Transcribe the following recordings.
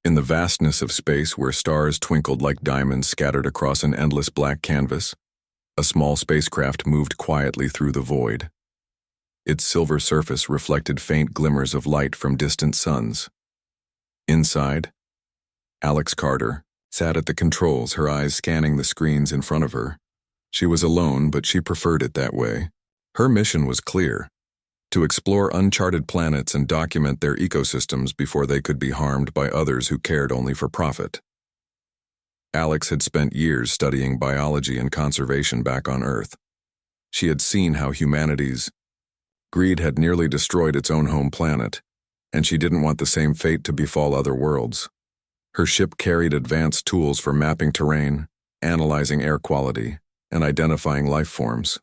In the vastness of space where stars twinkled like diamonds scattered across an endless black canvas, a small spacecraft moved quietly through the void. Its silver surface reflected faint glimmers of light from distant suns. Inside, Alex Carter sat at the controls, her eyes scanning the screens in front of her. She was alone, but she preferred it that way. Her mission was clear: to explore uncharted planets and document their ecosystems before they could be harmed by others who cared only for profit. Alex had spent years studying biology and conservation back on Earth. She had seen how humanity's greed had nearly destroyed its own home planet, and she didn't want the same fate to befall other worlds. Her ship carried advanced tools for mapping terrain, analyzing air quality, and identifying life forms.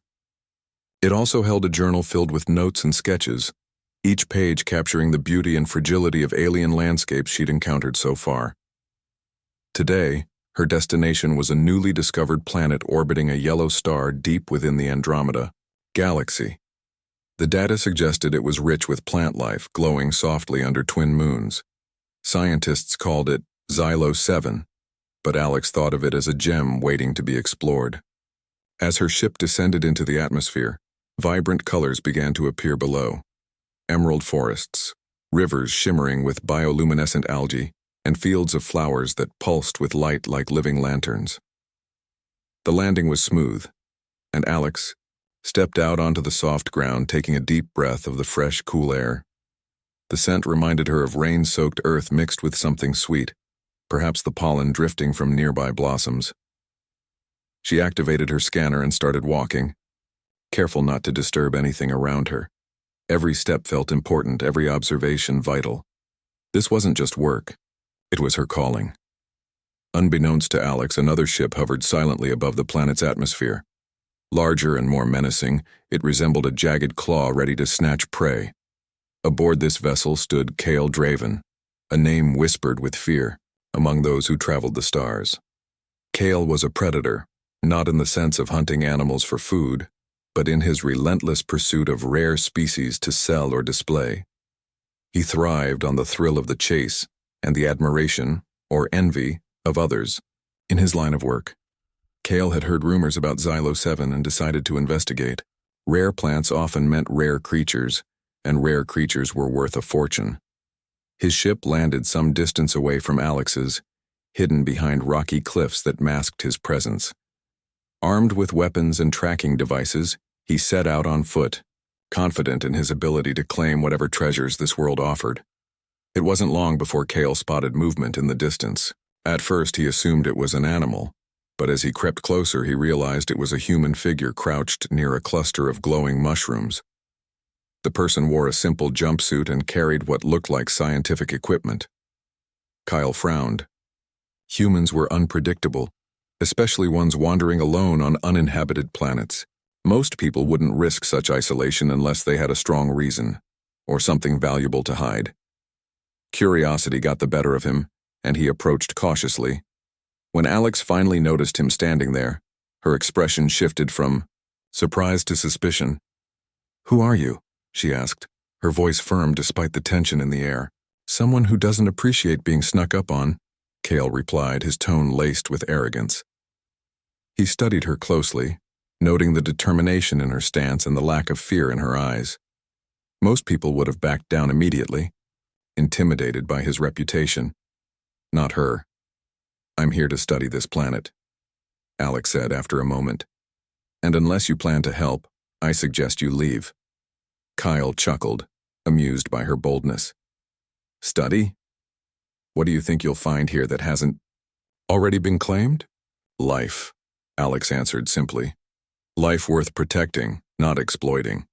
It also held a journal filled with notes and sketches, each page capturing the beauty and fragility of alien landscapes she'd encountered so far. Today, her destination was a newly discovered planet orbiting a yellow star deep within the Andromeda galaxy. The data suggested it was rich with plant life, glowing softly under twin moons. Scientists called it Xylo 7, but Alex thought of it as a gem waiting to be explored. As her ship descended into the atmosphere, vibrant colors began to appear below. Emerald forests, rivers shimmering with bioluminescent algae, and fields of flowers that pulsed with light like living lanterns. The landing was smooth, and Alex stepped out onto the soft ground, taking a deep breath of the fresh, cool air. The scent reminded her of rain-soaked earth mixed with something sweet, perhaps the pollen drifting from nearby blossoms. She activated her scanner and started walking, careful not to disturb anything around her. Every step felt important, every observation vital. This wasn't just work. It was her calling. Unbeknownst to Alex, another ship hovered silently above the planet's atmosphere. Larger and more menacing, it resembled a jagged claw ready to snatch prey. Aboard this vessel stood Kale Draven, a name whispered with fear among those who traveled the stars. Kale was a predator, not in the sense of hunting animals for food, but in his relentless pursuit of rare species to sell or display. He thrived on the thrill of the chase and the admiration, or envy, of others in his line of work. Kale had heard rumors about Xylo 7 and decided to investigate. Rare plants often meant rare creatures, and rare creatures were worth a fortune. His ship landed some distance away from Alex's, hidden behind rocky cliffs that masked his presence. Armed with weapons and tracking devices, he set out on foot, confident in his ability to claim whatever treasures this world offered. It wasn't long before Kale spotted movement in the distance. At first, he assumed it was an animal, but as he crept closer, he realized it was a human figure crouched near a cluster of glowing mushrooms. The person wore a simple jumpsuit and carried what looked like scientific equipment. Kyle frowned. Humans were unpredictable, especially ones wandering alone on uninhabited planets. Most people wouldn't risk such isolation unless they had a strong reason, or something valuable to hide. Curiosity got the better of him, and he approached cautiously. When Alex finally noticed him standing there, her expression shifted from surprise to suspicion. "Who are you?" she asked, her voice firm despite the tension in the air. "Someone who doesn't appreciate being snuck up on," Kale replied, his tone laced with arrogance. He studied her closely, noting the determination in her stance and the lack of fear in her eyes. Most people would have backed down immediately, intimidated by his reputation. Not her. "I'm here to study this planet," Alex said after a moment. "And unless you plan to help, I suggest you leave." Kyle chuckled, amused by her boldness. "Study? What do you think you'll find here that hasn't already been claimed?" "Life," Alex answered simply. "Life worth protecting, not exploiting."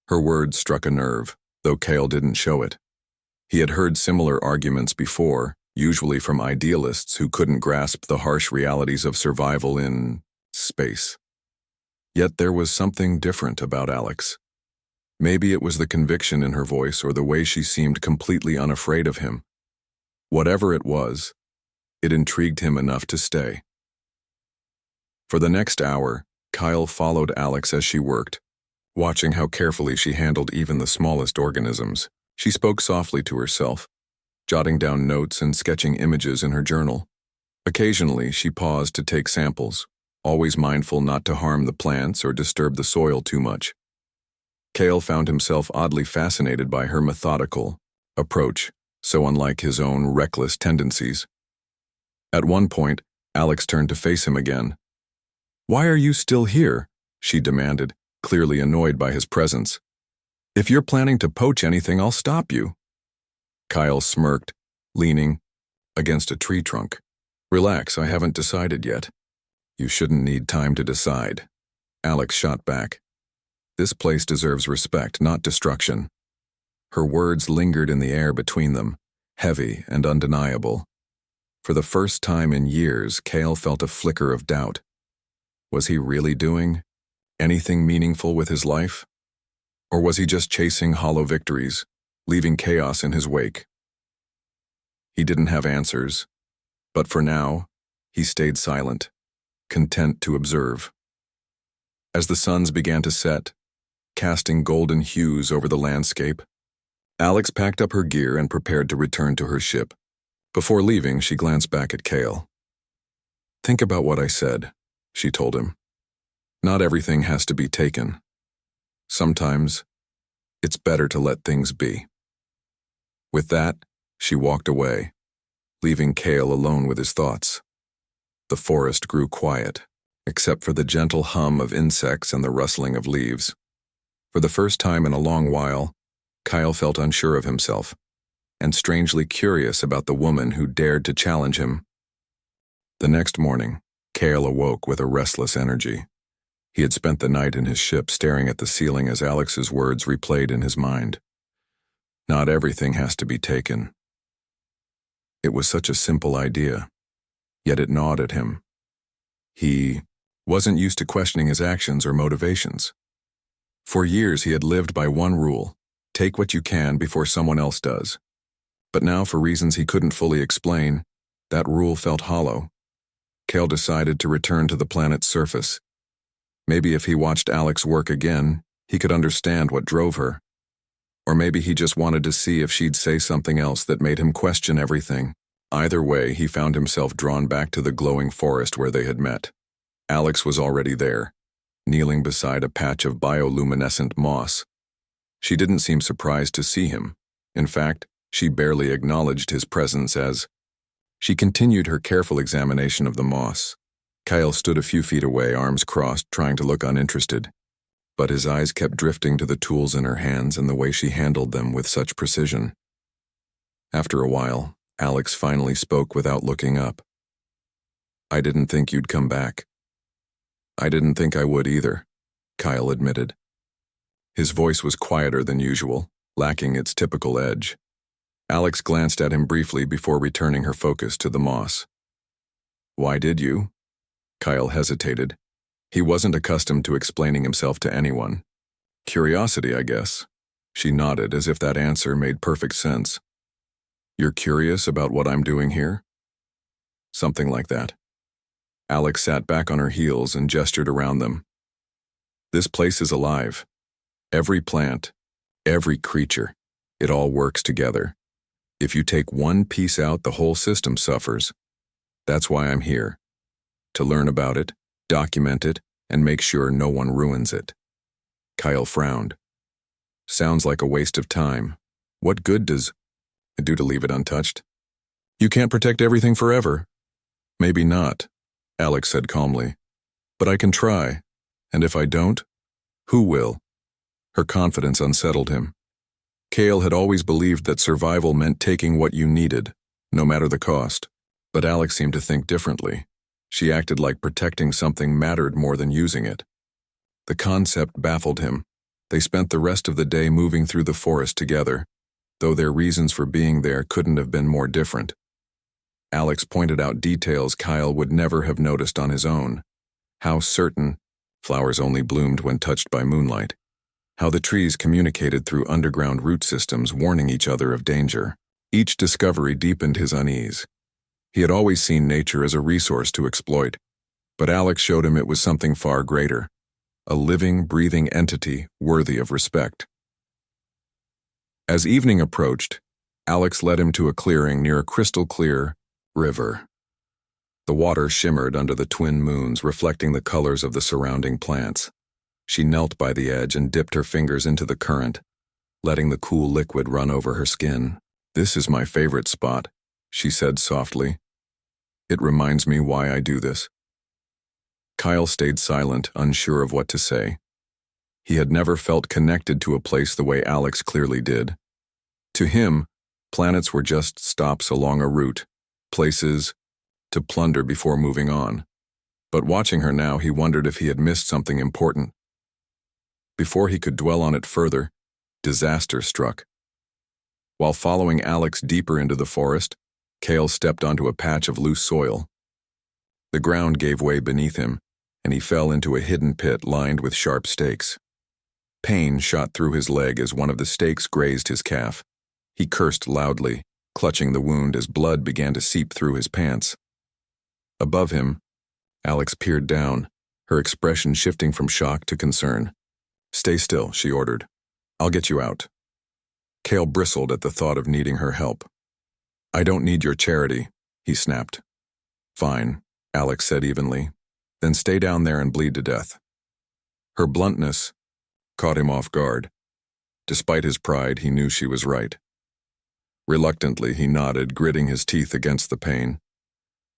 Her words struck a nerve, though Kale didn't show it. He had heard similar arguments before, usually from idealists who couldn't grasp the harsh realities of survival in space. Yet there was something different about Alex. Maybe it was the conviction in her voice or the way she seemed completely unafraid of him. Whatever it was, it intrigued him enough to stay. For the next hour, Kyle followed Alex as she worked, watching how carefully she handled even the smallest organisms. She spoke softly to herself, jotting down notes and sketching images in her journal. Occasionally, she paused to take samples, always mindful not to harm the plants or disturb the soil too much. Cale found himself oddly fascinated by her methodical approach, so unlike his own reckless tendencies. At one point, Alex turned to face him again. "Why are you still here?" she demanded, clearly annoyed by his presence. "If you're planning to poach anything, I'll stop you." Kyle smirked, leaning against a tree trunk. "Relax, I haven't decided yet." "You shouldn't need time to decide," Alex shot back. "This place deserves respect, not destruction." Her words lingered in the air between them, heavy and undeniable. For the first time in years, Cale felt a flicker of doubt. Was he really doing anything meaningful with his life? Or was he just chasing hollow victories, leaving chaos in his wake? He didn't have answers, but for now, he stayed silent, content to observe. As the suns began to set, casting golden hues over the landscape, Alex packed up her gear and prepared to return to her ship. Before leaving, she glanced back at Cale. "Think about what I said," she told him. "Not everything has to be taken. Sometimes, it's better to let things be." With that, she walked away, leaving Cale alone with his thoughts. The forest grew quiet, except for the gentle hum of insects and the rustling of leaves. For the first time in a long while, Kyle felt unsure of himself, and strangely curious about the woman who dared to challenge him. The next morning, Cale awoke with a restless energy. He had spent the night in his ship staring at the ceiling as Alex's words replayed in his mind. Not everything has to be taken. It was such a simple idea, yet it gnawed at him. He wasn't used to questioning his actions or motivations. For years he had lived by one rule: take what you can before someone else does. But now, for reasons he couldn't fully explain, that rule felt hollow. Cale decided to return to the planet's surface. Maybe if he watched Alex work again, he could understand what drove her. Or maybe he just wanted to see if she'd say something else that made him question everything. Either way, he found himself drawn back to the glowing forest where they had met. Alex was already there, kneeling beside a patch of bioluminescent moss. She didn't seem surprised to see him. In fact, she barely acknowledged his presence as she continued her careful examination of the moss. Kyle stood a few feet away, arms crossed, trying to look uninterested. But his eyes kept drifting to the tools in her hands and the way she handled them with such precision. After a while, Alex finally spoke without looking up. "I didn't think you'd come back." "I didn't think I would either," Kyle admitted. His voice was quieter than usual, lacking its typical edge. Alex glanced at him briefly before returning her focus to the moss. "Why did you?" Kyle hesitated. He wasn't accustomed to explaining himself to anyone. "Curiosity, I guess." She nodded as if that answer made perfect sense. "You're curious about what I'm doing here?" "Something like that." Alex sat back on her heels and gestured around them. "This place is alive. Every plant, every creature, it all works together. If you take one piece out, the whole system suffers. That's why I'm here. To learn about it, document it, and make sure no one ruins it." Kyle frowned. "Sounds like a waste of time. What good does it do to leave it untouched?" "You can't protect everything forever." "Maybe not," Alex said calmly. "But I can try. And if I don't, who will?" Her confidence unsettled him. Cale had always believed that survival meant taking what you needed, no matter the cost. But Alex seemed to think differently. She acted like protecting something mattered more than using it. The concept baffled him. They spent the rest of the day moving through the forest together, though their reasons for being there couldn't have been more different. Alex pointed out details Kyle would never have noticed on his own. How certain flowers only bloomed when touched by moonlight. How the trees communicated through underground root systems, warning each other of danger. Each discovery deepened his unease. He had always seen nature as a resource to exploit, but Alex showed him it was something far greater, a living, breathing entity worthy of respect. As evening approached, Alex led him to a clearing near a crystal-clear river. The water shimmered under the twin moons, reflecting the colors of the surrounding plants. She knelt by the edge and dipped her fingers into the current, letting the cool liquid run over her skin. "This is my favorite spot," she said softly. "It reminds me why I do this." Kyle stayed silent, unsure of what to say. He had never felt connected to a place the way Alex clearly did. To him, planets were just stops along a route, places to plunder before moving on. But watching her now, he wondered if he had missed something important. Before he could dwell on it further, disaster struck. While following Alex deeper into the forest, Kale stepped onto a patch of loose soil. The ground gave way beneath him, and he fell into a hidden pit lined with sharp stakes. Pain shot through his leg as one of the stakes grazed his calf. He cursed loudly, clutching the wound as blood began to seep through his pants. Above him, Alex peered down, her expression shifting from shock to concern. "Stay still," she ordered. "I'll get you out." Kale bristled at the thought of needing her help. "I don't need your charity," he snapped. "Fine," Alex said evenly. "Then stay down there and bleed to death." Her bluntness caught him off guard. Despite his pride, he knew she was right. Reluctantly, he nodded, gritting his teeth against the pain.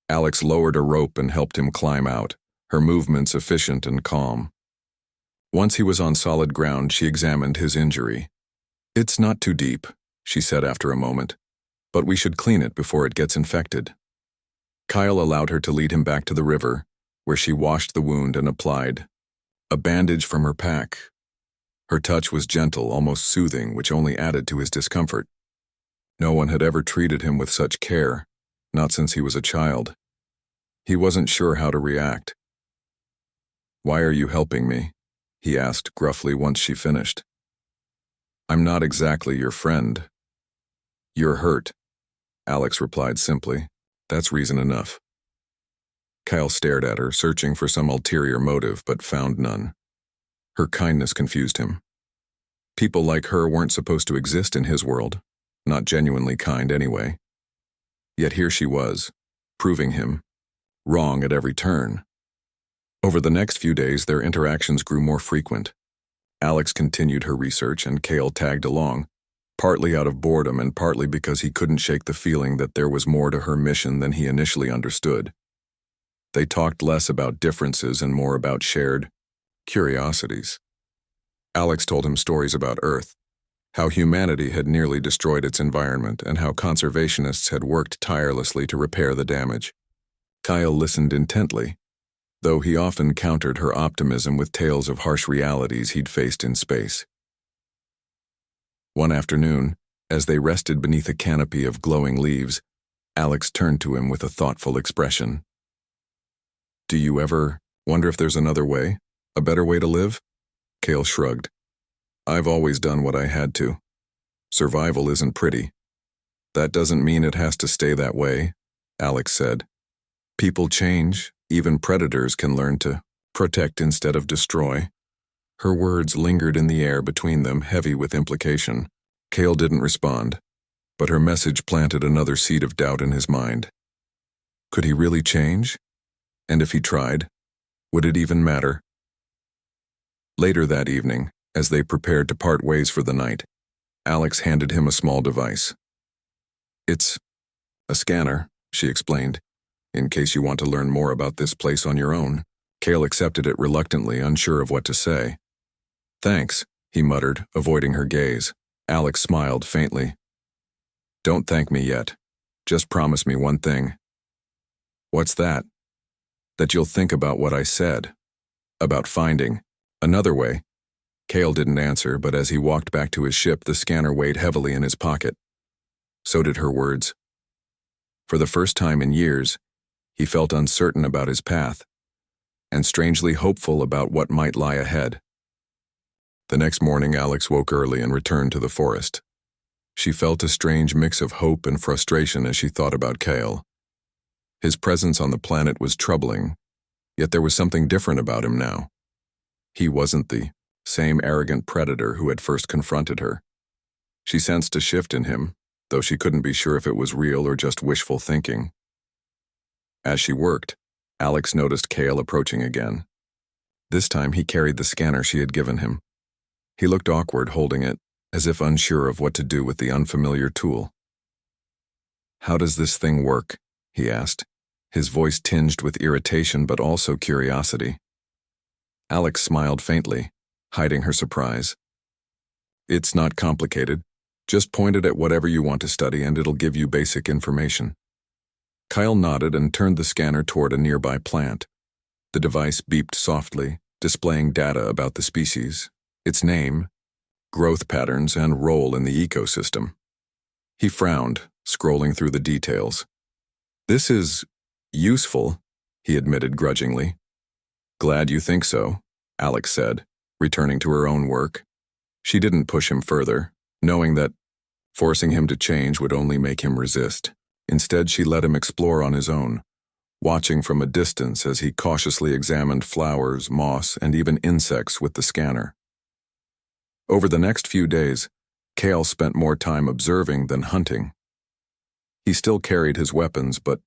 Alex lowered a rope and helped him climb out, her movements efficient and calm. Once he was on solid ground, she examined his injury. "It's not too deep," she said after a moment, "but we should clean it before it gets infected." Kyle allowed her to lead him back to the river, where she washed the wound and applied a bandage from her pack. Her touch was gentle, almost soothing, which only added to his discomfort. No one had ever treated him with such care, not since he was a child. He wasn't sure how to react. "Why are you helping me?" he asked gruffly once she finished. "I'm not exactly your friend." "You're hurt," Alex replied simply. "That's reason enough." Kyle stared at her, searching for some ulterior motive, but found none. Her kindness confused him. People like her weren't supposed to exist in his world, not genuinely kind anyway. Yet here she was, proving him wrong at every turn. Over the next few days, their interactions grew more frequent. Alex continued her research and Kale tagged along, partly out of boredom and partly because he couldn't shake the feeling that there was more to her mission than he initially understood. They talked less about differences and more about shared curiosities. Alex told him stories about Earth, how humanity had nearly destroyed its environment and how conservationists had worked tirelessly to repair the damage. Kyle listened intently, though he often countered her optimism with tales of harsh realities he'd faced in space. One afternoon, as they rested beneath a canopy of glowing leaves, Alex turned to him with a thoughtful expression. "Do you ever wonder if there's another way? A better way to live?" Kale shrugged. "I've always done what I had to. Survival isn't pretty." "That doesn't mean it has to stay that way," Alex said. "People change. Even predators can learn to protect instead of destroy." Her words lingered in the air between them, heavy with implication. Kale didn't respond, but her message planted another seed of doubt in his mind. Could he really change? And if he tried, would it even matter? Later that evening, as they prepared to part ways for the night, Alex handed him a small device. "It's a scanner," she explained, "in case you want to learn more about this place on your own." Kale accepted it reluctantly, unsure of what to say. "Thanks," he muttered, avoiding her gaze. Alex smiled faintly. "Don't thank me yet. Just promise me one thing." "What's that?" "That you'll think about what I said. About finding another way." Kale didn't answer, but as he walked back to his ship, the scanner weighed heavily in his pocket. So did her words. For the first time in years, he felt uncertain about his path, and strangely hopeful about what might lie ahead. The next morning, Alex woke early and returned to the forest. She felt a strange mix of hope and frustration as she thought about Kale. His presence on the planet was troubling, yet there was something different about him now. He wasn't the same arrogant predator who had first confronted her. She sensed a shift in him, though she couldn't be sure if it was real or just wishful thinking. As she worked, Alex noticed Cale approaching again. This time he carried the scanner she had given him. He looked awkward holding it, as if unsure of what to do with the unfamiliar tool. "How does this thing work?" he asked, his voice tinged with irritation but also curiosity. Alex smiled faintly, hiding her surprise. "It's not complicated. Just point it at whatever you want to study and it'll give you basic information." Kyle nodded and turned the scanner toward a nearby plant. The device beeped softly, displaying data about the species, its name, growth patterns, and role in the ecosystem. He frowned, scrolling through the details. "This is useful," he admitted grudgingly. "Glad you think so," Alex said, returning to her own work. She didn't push him further, knowing that forcing him to change would only make him resist. Instead, she let him explore on his own, watching from a distance as he cautiously examined flowers, moss, and even insects with the scanner. Over the next few days, Cale spent more time observing than hunting. He still carried his weapons, but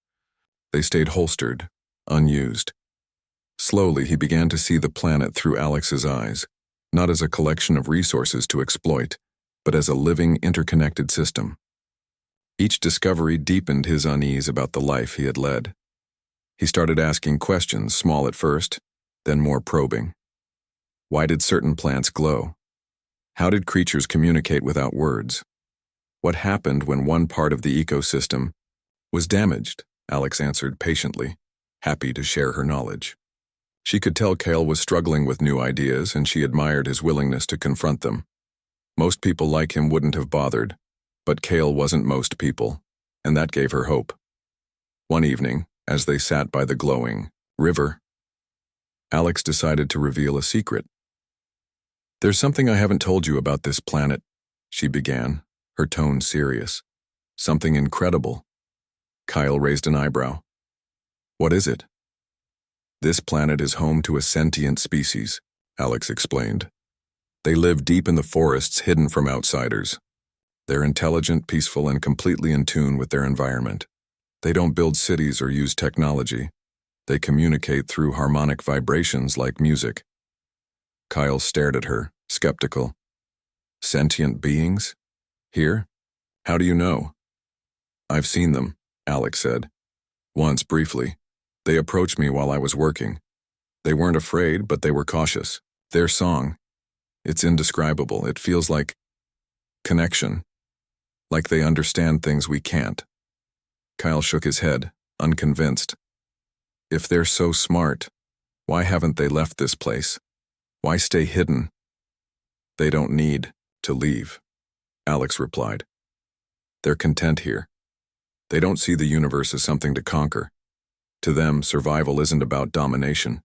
they stayed holstered, unused. Slowly, he began to see the planet through Alex's eyes, not as a collection of resources to exploit, but as a living, interconnected system. Each discovery deepened his unease about the life he had led. He started asking questions, small at first, then more probing. Why did certain plants glow? How did creatures communicate without words? What happened when one part of the ecosystem was damaged? Alex answered patiently, happy to share her knowledge. She could tell Cale was struggling with new ideas, and she admired his willingness to confront them. Most people like him wouldn't have bothered, but Cale wasn't most people, and that gave her hope. One evening, as they sat by the glowing river, Alex decided to reveal a secret. "There's something I haven't told you about this planet," she began, her tone serious. "Something incredible." Kyle raised an eyebrow. "What is it?" "This planet is home to a sentient species," Alex explained. "They live deep in the forests, hidden from outsiders. They're intelligent, peaceful, and completely in tune with their environment. They don't build cities or use technology. They communicate through harmonic vibrations like music." Kyle stared at her, skeptical. "Sentient beings? Here? How do you know?" "I've seen them," Alex said. "Once, briefly. They approached me while I was working. They weren't afraid, but they were cautious. Their song, it's indescribable. It feels like connection. Like they understand things we can't." Kyle shook his head, unconvinced. "If they're so smart, why haven't they left this place? Why stay hidden?" "They don't need to leave," Alex replied. "They're content here. They don't see the universe as something to conquer. To them, survival isn't about domination.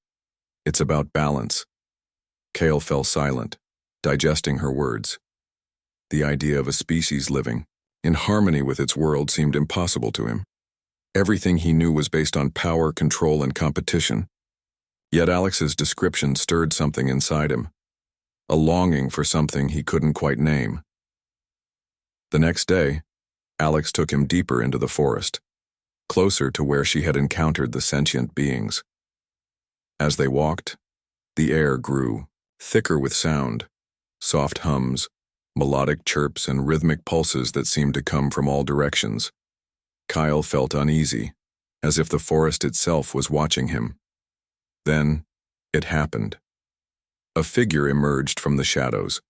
It's about balance." Cale fell silent, digesting her words. The idea of a species living in harmony with its world seemed impossible to him. Everything he knew was based on power, control, and competition. Yet Alex's description stirred something inside him, a longing for something he couldn't quite name. The next day, Alex took him deeper into the forest, closer to where she had encountered the sentient beings. As they walked, the air grew thicker with sound, soft hums, melodic chirps, and rhythmic pulses that seemed to come from all directions. Kyle felt uneasy, as if the forest itself was watching him. Then, it happened. A figure emerged from the shadows,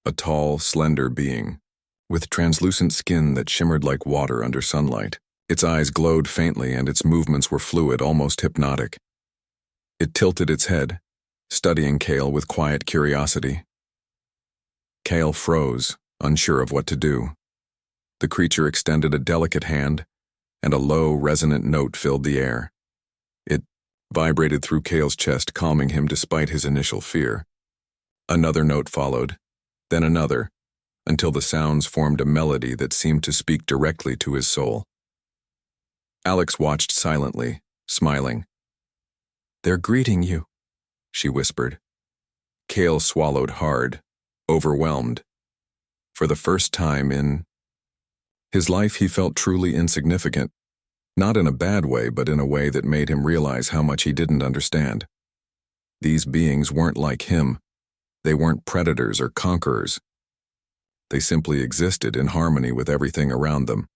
a tall, slender being, with translucent skin that shimmered like water under sunlight. Its eyes glowed faintly and its movements were fluid, almost hypnotic. It tilted its head, studying Cale with quiet curiosity. Cale froze, unsure of what to do. The creature extended a delicate hand, and a low, resonant note filled the air. It vibrated through Cale's chest, calming him despite his initial fear. Another note followed, then another, until the sounds formed a melody that seemed to speak directly to his soul. Alex watched silently, smiling. "They're greeting you," she whispered. Cale swallowed hard, overwhelmed. For the first time in His life, he felt, truly insignificant, not in a bad way, but in a way that made him realize how much he didn't understand. These beings weren't like him. They weren't predators or conquerors. They simply existed in harmony with everything around them.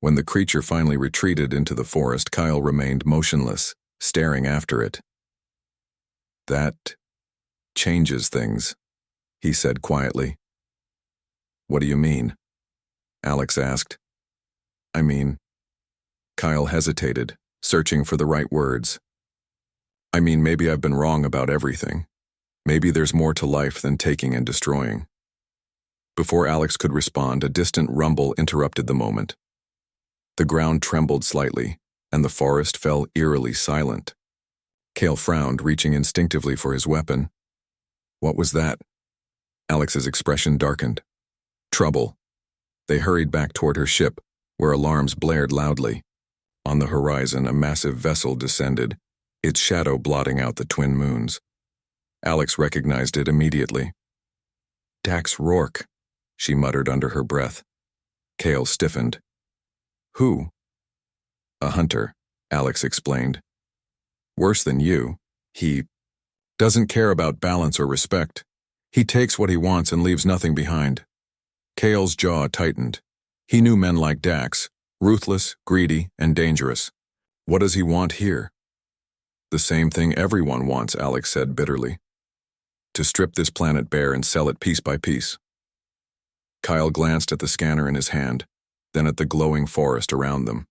When the creature finally retreated into the forest, Kyle remained motionless, staring after it. "That changes things," he said quietly. "What do you mean?" Alex asked. "I mean..." Kyle hesitated, searching for the right words. "I mean, maybe I've been wrong about everything. Maybe there's more to life than taking and destroying." Before Alex could respond, a distant rumble interrupted the moment. The ground trembled slightly, and the forest fell eerily silent. Kale frowned, reaching instinctively for his weapon. "What was that?" Alex's expression darkened. "Trouble." They hurried back toward her ship, where alarms blared loudly. On the horizon, a massive vessel descended, its shadow blotting out the twin moons. Alex recognized it immediately. "Dax Rourke," she muttered under her breath. Kale stiffened. "Who?" "A hunter," Alex explained. "Worse than you. He doesn't care about balance or respect. He takes what he wants and leaves nothing behind." Kale's jaw tightened. He knew men like Dax, ruthless, greedy, and dangerous. What does he want here? "The same thing everyone wants," Alex said bitterly. "To strip this planet bare and sell it piece by piece." Kyle glanced at the scanner in his hand, then at the glowing forest around them.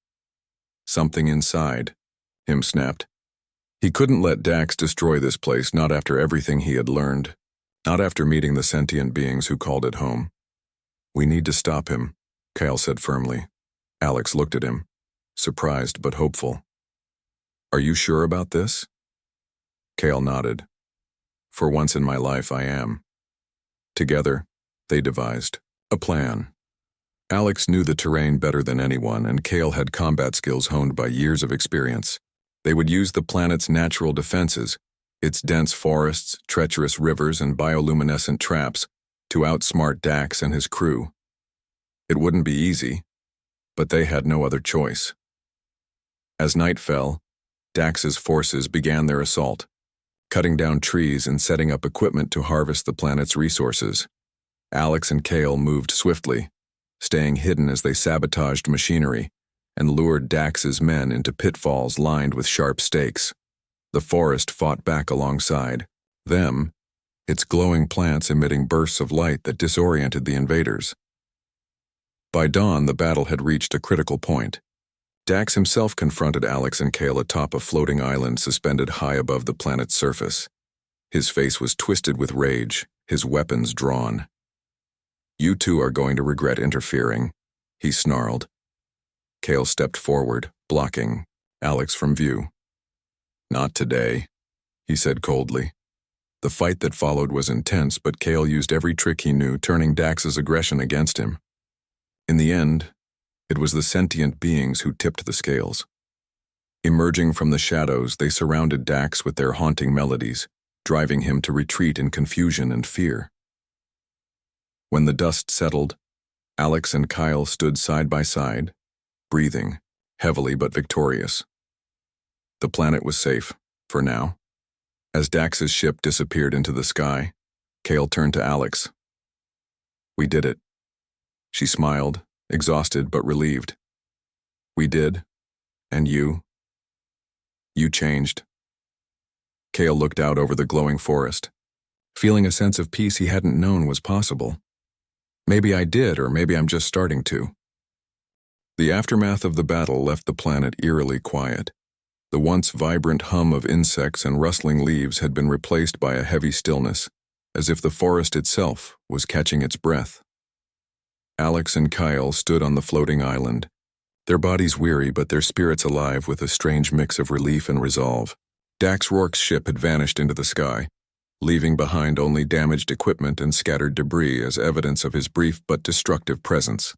"Something inside," him snapped. He couldn't let Dax destroy this place, not after everything he had learned, not after meeting the sentient beings who called it home. "We need to stop him," Kyle said firmly. Alex looked at him, surprised but hopeful. "Are you sure about this?" Kale nodded. "For once in my life, I am." Together, they devised a plan. Alex knew the terrain better than anyone, and Kale had combat skills honed by years of experience. They would use the planet's natural defenses, its dense forests, treacherous rivers, and bioluminescent traps, to outsmart Dax and his crew. It wouldn't be easy, but they had no other choice. As night fell, Dax's forces began their assault, cutting down trees and setting up equipment to harvest the planet's resources. Alex and Kale moved swiftly, staying hidden as they sabotaged machinery and lured Dax's men into pitfalls lined with sharp stakes. The forest fought back alongside them, its glowing plants emitting bursts of light that disoriented the invaders. By dawn, the battle had reached a critical point. Dax himself confronted Alex and Kale atop a floating island suspended high above the planet's surface. His face was twisted with rage, his weapons drawn. "You two are going to regret interfering," he snarled. Kale stepped forward, blocking Alex from view. "Not today," he said coldly. The fight that followed was intense, but Kale used every trick he knew, turning Dax's aggression against him. In the end, it was the sentient beings who tipped the scales. Emerging from the shadows, they surrounded Dax with their haunting melodies, driving him to retreat in confusion and fear. When the dust settled, Alex and Kyle stood side by side, breathing, heavily but victorious. The planet was safe, for now. As Dax's ship disappeared into the sky, Kale turned to Alex. "We did it." She smiled, exhausted but relieved. "We did. And you? You changed." Kale looked out over the glowing forest, feeling a sense of peace he hadn't known was possible. "Maybe I did, or maybe I'm just starting to." The aftermath of the battle left the planet eerily quiet. The once vibrant hum of insects and rustling leaves had been replaced by a heavy stillness, as if the forest itself was catching its breath. Alex and Kyle stood on the floating island, their bodies weary but their spirits alive with a strange mix of relief and resolve. Dax Rourke's ship had vanished into the sky, leaving behind only damaged equipment and scattered debris as evidence of his brief but destructive presence.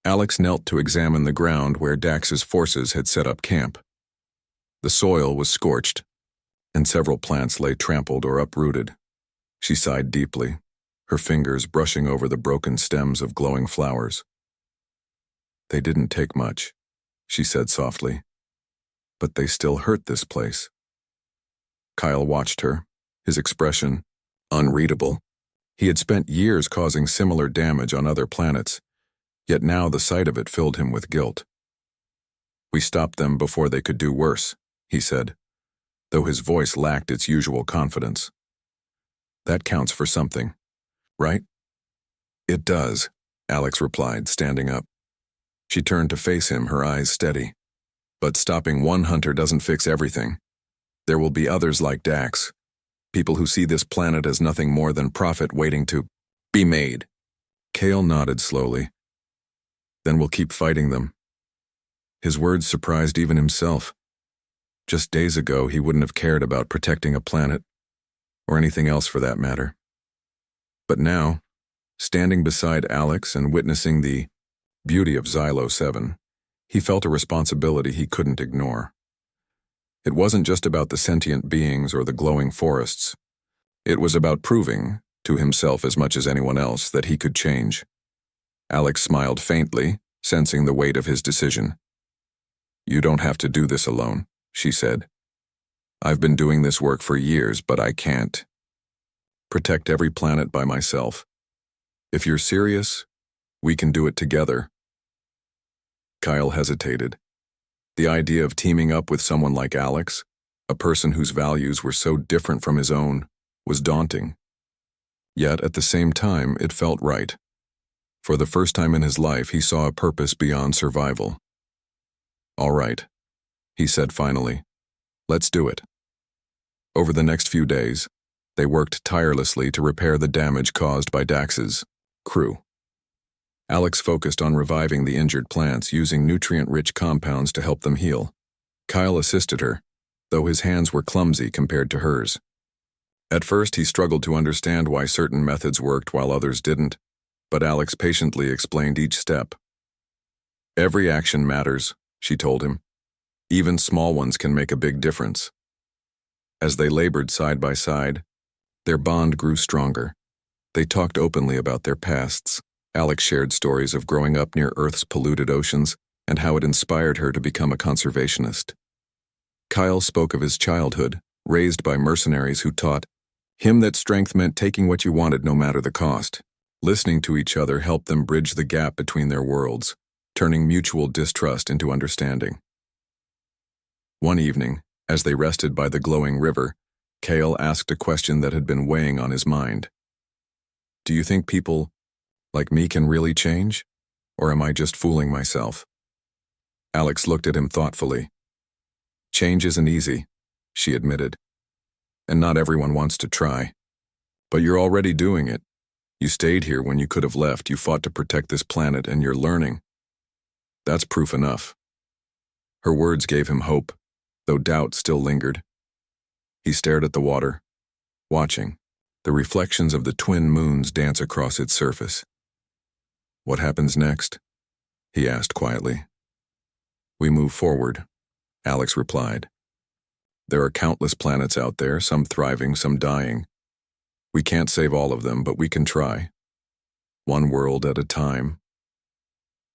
Alex knelt to examine the ground where Dax's forces had set up camp. The soil was scorched, and several plants lay trampled or uprooted. She sighed deeply, her fingers brushing over the broken stems of glowing flowers. They didn't take much, she said softly. But they still hurt this place. Kyle watched her, his expression unreadable. He had spent years causing similar damage on other planets, yet now the sight of it filled him with guilt. We stopped them before they could do worse, he said, though his voice lacked its usual confidence. That counts for something, right? It does, Alex replied, standing up. She turned to face him, her eyes steady. But stopping one hunter doesn't fix everything. There will be others like Dax, people who see this planet as nothing more than profit waiting to be made. Kale nodded slowly. Then we'll keep fighting them. His words surprised even himself. Just days ago, he wouldn't have cared about protecting a planet, or anything else for that matter. But now, standing beside Alex and witnessing the beauty of Xylo 7, he felt a responsibility he couldn't ignore. It wasn't just about the sentient beings or the glowing forests. It was about proving, to himself as much as anyone else, that he could change. Alex smiled faintly, sensing the weight of his decision. You don't have to do this alone, she said. I've been doing this work for years, but I can't protect every planet by myself. If you're serious, we can do it together. Kyle hesitated. The idea of teaming up with someone like Alex, a person whose values were so different from his own, was daunting. Yet at the same time, it felt right. For the first time in his life, he saw a purpose beyond survival. All right, he said finally. Let's do it. Over the next few days, they worked tirelessly to repair the damage caused by Dax's crew. Alex focused on reviving the injured plants using nutrient-rich compounds to help them heal. Kyle assisted her, though his hands were clumsy compared to hers. At first, he struggled to understand why certain methods worked while others didn't, but Alex patiently explained each step. Every action matters, she told him. Even small ones can make a big difference. As they labored side by side, their bond grew stronger. They talked openly about their pasts. Alex shared stories of growing up near Earth's polluted oceans and how it inspired her to become a conservationist. Kyle spoke of his childhood, raised by mercenaries who taught him that strength meant taking what you wanted no matter the cost. Listening to each other helped them bridge the gap between their worlds, turning mutual distrust into understanding. One evening, as they rested by the glowing river, Kale asked a question that had been weighing on his mind. Do you think people like me can really change? Or am I just fooling myself? Alex looked at him thoughtfully. Change isn't easy, she admitted. And not everyone wants to try. But you're already doing it. You stayed here when you could have left. You fought to protect this planet, and you're learning. That's proof enough. Her words gave him hope, though doubt still lingered. He stared at the water, watching the reflections of the twin moons dance across its surface. What happens next? He asked quietly. We move forward, Alex replied. There are countless planets out there, some thriving, some dying. We can't save all of them, but we can try. One world at a time.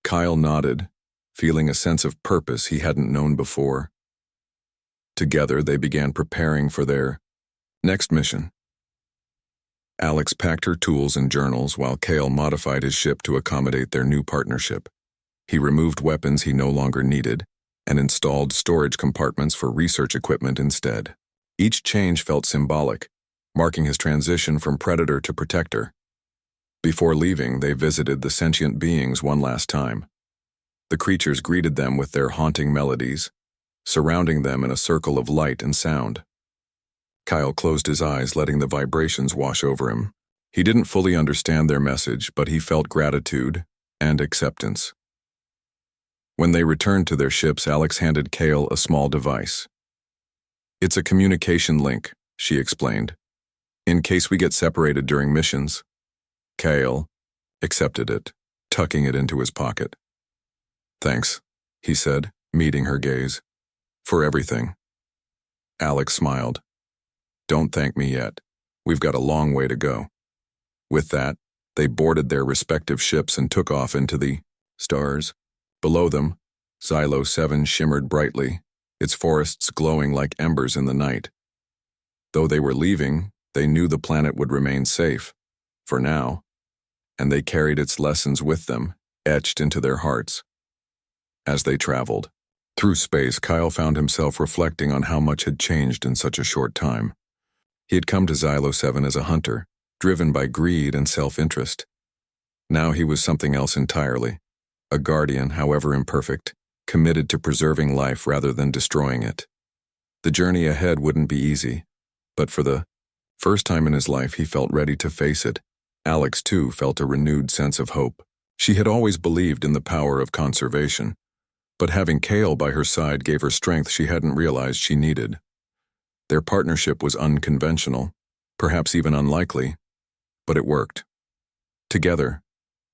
Kyle nodded, feeling a sense of purpose he hadn't known before. Together, they began preparing for their next mission. Alex packed her tools and journals while Kale modified his ship to accommodate their new partnership. He removed weapons he no longer needed and installed storage compartments for research equipment instead. Each change felt symbolic, marking his transition from predator to protector. Before leaving, they visited the sentient beings one last time. The creatures greeted them with their haunting melodies, surrounding them in a circle of light and sound. Kyle closed his eyes, letting the vibrations wash over him. He didn't fully understand their message, but he felt gratitude and acceptance. When they returned to their ships, Alex handed Kale a small device. It's a communication link, she explained, in case we get separated during missions. Kale accepted it, tucking it into his pocket. Thanks, he said, meeting her gaze. For everything. Alex smiled. Don't thank me yet. We've got a long way to go. With that, they boarded their respective ships and took off into the stars. Below them, Silo 7 shimmered brightly, its forests glowing like embers in the night. Though they were leaving, they knew the planet would remain safe, for now, and they carried its lessons with them, etched into their hearts. As they traveled through space, Kyle found himself reflecting on how much had changed in such a short time. He had come to Xylo 7 as a hunter, driven by greed and self-interest. Now he was something else entirely, a guardian, however imperfect, committed to preserving life rather than destroying it. The journey ahead wouldn't be easy, but for the first time in his life he felt ready to face it. Alex, too, felt a renewed sense of hope. She had always believed in the power of conservation, but having Kale by her side gave her strength she hadn't realized she needed. Their partnership was unconventional, perhaps even unlikely, but it worked. Together,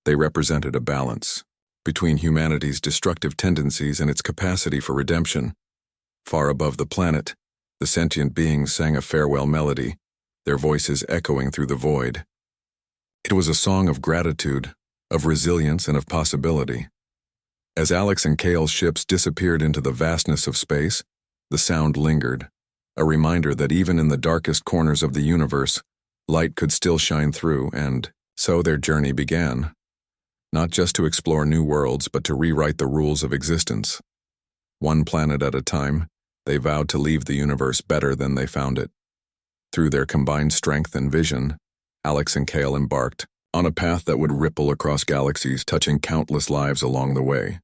they represented a balance between humanity's destructive tendencies and its capacity for redemption. Far above the planet, the sentient beings sang a farewell melody, their voices echoing through the void. It was a song of gratitude, of resilience, and of possibility. As Alex and Kale's ships disappeared into the vastness of space, the sound lingered, a reminder that even in the darkest corners of the universe, light could still shine through, and so their journey began. Not just to explore new worlds, but to rewrite the rules of existence. One planet at a time, they vowed to leave the universe better than they found it. Through their combined strength and vision, Alex and Kale embarked on a path that would ripple across galaxies, touching countless lives along the way.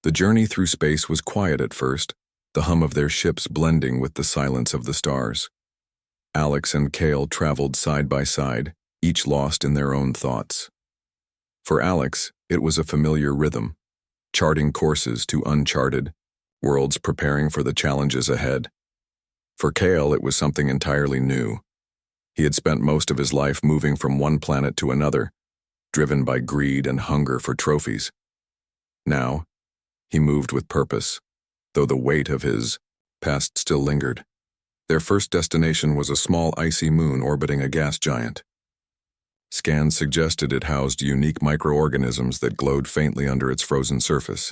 The journey through space was quiet at first, the hum of their ships blending with the silence of the stars. Alex and Kale traveled side by side, each lost in their own thoughts. For Alex, it was a familiar rhythm, charting courses to uncharted worlds, preparing for the challenges ahead. For Kale, it was something entirely new. He had spent most of his life moving from one planet to another, driven by greed and hunger for trophies. Now, he moved with purpose, though the weight of his past still lingered. Their first destination was a small icy moon orbiting a gas giant. Scans suggested it housed unique microorganisms that glowed faintly under its frozen surface.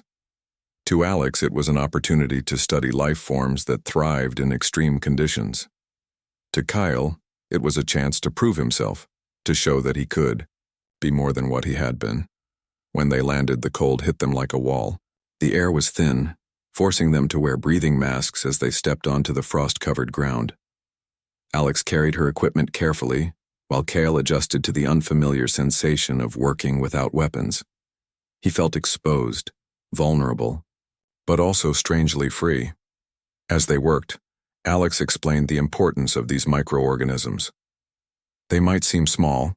To Alex, it was an opportunity to study life forms that thrived in extreme conditions. To Kyle, it was a chance to prove himself, to show that he could be more than what he had been. When they landed, the cold hit them like a wall. The air was thin, forcing them to wear breathing masks as they stepped onto the frost-covered ground. Alex carried her equipment carefully, while Kale adjusted to the unfamiliar sensation of working without weapons. He felt exposed, vulnerable, but also strangely free. As they worked, Alex explained the importance of these microorganisms. "They might seem small,"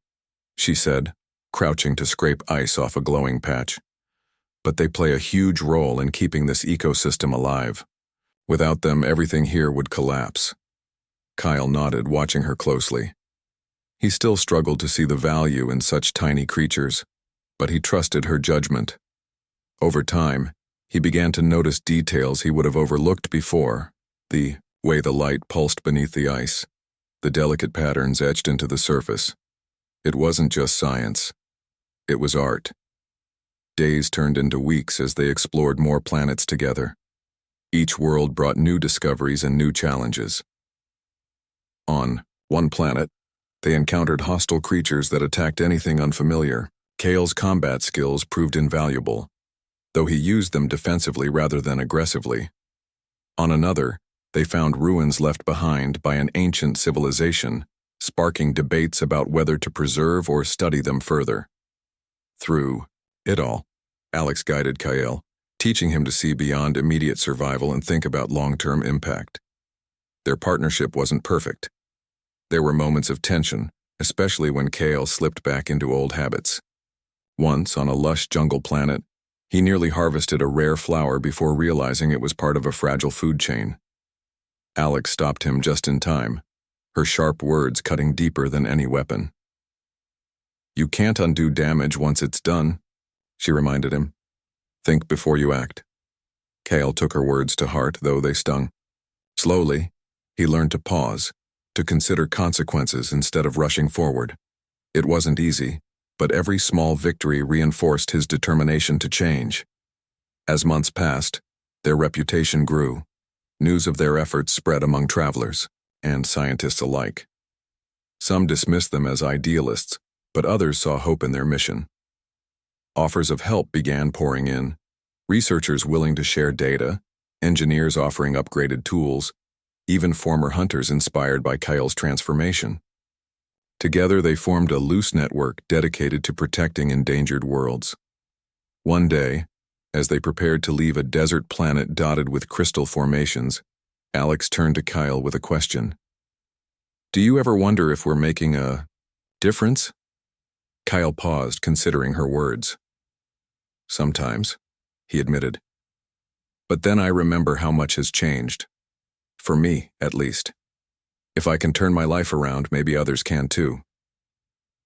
she said, crouching to scrape ice off a glowing patch, "but they play a huge role in keeping this ecosystem alive. Without them, everything here would collapse." Kyle nodded, watching her closely. He still struggled to see the value in such tiny creatures, but he trusted her judgment. Over time, he began to notice details he would have overlooked before, the way the light pulsed beneath the ice, the delicate patterns etched into the surface. It wasn't just science. It was art. Days turned into weeks as they explored more planets together. Each world brought new discoveries and new challenges. On one planet, they encountered hostile creatures that attacked anything unfamiliar. Kale's combat skills proved invaluable, though he used them defensively rather than aggressively. On another, they found ruins left behind by an ancient civilization, sparking debates about whether to preserve or study them further. Through it all, Alex guided Kyle, teaching him to see beyond immediate survival and think about long-term impact. Their partnership wasn't perfect. There were moments of tension, especially when Kale slipped back into old habits. Once, on a lush jungle planet, he nearly harvested a rare flower before realizing it was part of a fragile food chain. Alex stopped him just in time, her sharp words cutting deeper than any weapon. "You can't undo damage once it's done," she reminded him. "Think before you act." Kale took her words to heart, though they stung. Slowly, he learned to pause, to consider consequences instead of rushing forward. It wasn't easy, but every small victory reinforced his determination to change. As months passed, their reputation grew. News of their efforts spread among travelers and scientists alike. Some dismissed them as idealists, but others saw hope in their mission. Offers of help began pouring in, researchers willing to share data, engineers offering upgraded tools, even former hunters inspired by Kyle's transformation. Together they formed a loose network dedicated to protecting endangered worlds. One day, as they prepared to leave a desert planet dotted with crystal formations, Alex turned to Kyle with a question. "Do you ever wonder if we're making a difference?" Kyle paused, considering her words. "Sometimes," he admitted. "But then I remember how much has changed. For me, at least. If I can turn my life around, maybe others can too."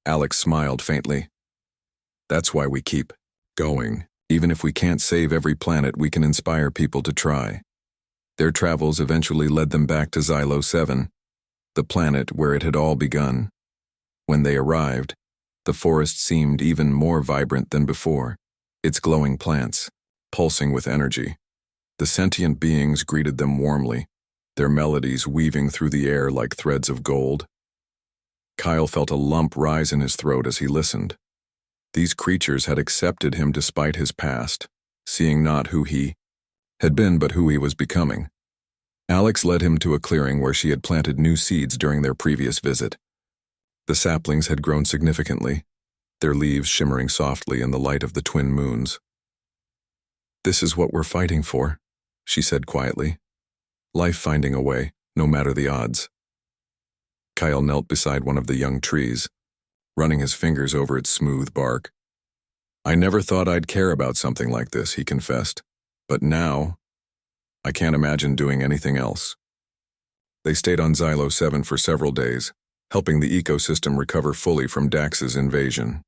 Alex smiled faintly. "That's why we keep going. Even if we can't save every planet, we can inspire people to try." Their travels eventually led them back to Xylo 7, the planet where it had all begun. When they arrived, the forest seemed even more vibrant than before, its glowing plants, pulsing with energy. The sentient beings greeted them warmly, their melodies weaving through the air like threads of gold. Kyle felt a lump rise in his throat as he listened. These creatures had accepted him despite his past, seeing not who he had been but who he was becoming. Alex led him to a clearing where she had planted new seeds during their previous visit. The saplings had grown significantly, their leaves shimmering softly in the light of the twin moons. "This is what we're fighting for," she said quietly. "Life finding a way, no matter the odds." Kyle knelt beside one of the young trees, running his fingers over its smooth bark. "I never thought I'd care about something like this," he confessed. "But now, I can't imagine doing anything else." They stayed on Xylo 7 for several days, helping the ecosystem recover fully from Dax's invasion.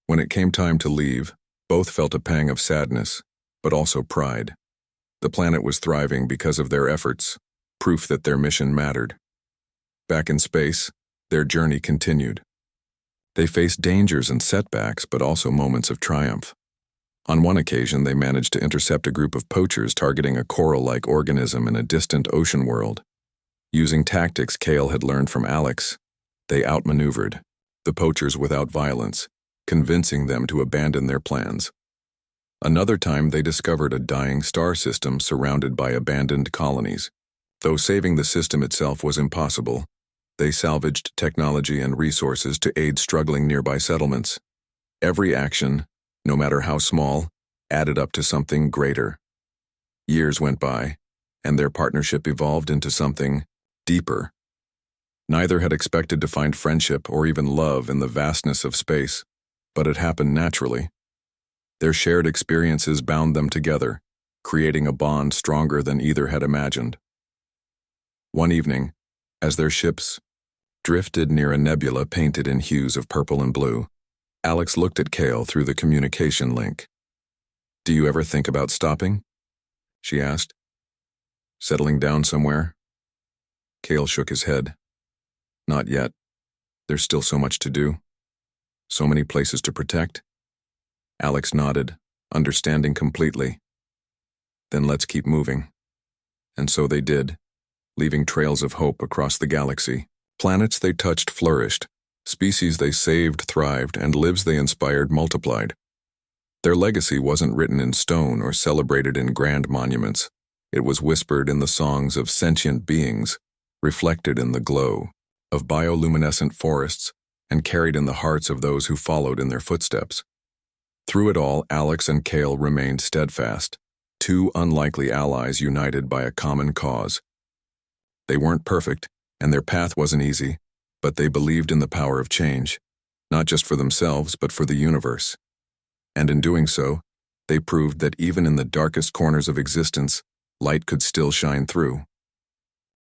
When it came time to leave, both felt a pang of sadness, but also pride. The planet was thriving because of their efforts, proof that their mission mattered. Back in space, their journey continued. They faced dangers and setbacks, but also moments of triumph. On one occasion, they managed to intercept a group of poachers targeting a coral-like organism in a distant ocean world. Using tactics Kale had learned from Alex, they outmaneuvered the poachers without violence, convincing them to abandon their plans. Another time, they discovered a dying star system surrounded by abandoned colonies. Though saving the system itself was impossible, they salvaged technology and resources to aid struggling nearby settlements. Every action, no matter how small, added up to something greater. Years went by, and their partnership evolved into something deeper. Neither had expected to find friendship or even love in the vastness of space, but it happened naturally. Their shared experiences bound them together, creating a bond stronger than either had imagined. One evening, as their ships drifted near a nebula painted in hues of purple and blue, Alex looked at Kale through the communication link. "Do you ever think about stopping?" she asked. "Settling down somewhere?" Kale shook his head. "Not yet. There's still so much to do. So many places to protect." Alex nodded, understanding completely. "Then let's keep moving." And so they did, leaving trails of hope across the galaxy. Planets they touched flourished, species they saved thrived, and lives they inspired multiplied. Their legacy wasn't written in stone or celebrated in grand monuments. It was whispered in the songs of sentient beings, reflected in the glow of bioluminescent forests, and carried in the hearts of those who followed in their footsteps. Through it all, Alex and Kale remained steadfast, two unlikely allies united by a common cause. They weren't perfect, and their path wasn't easy, but they believed in the power of change, not just for themselves, but for the universe. And in doing so, they proved that even in the darkest corners of existence, light could still shine through.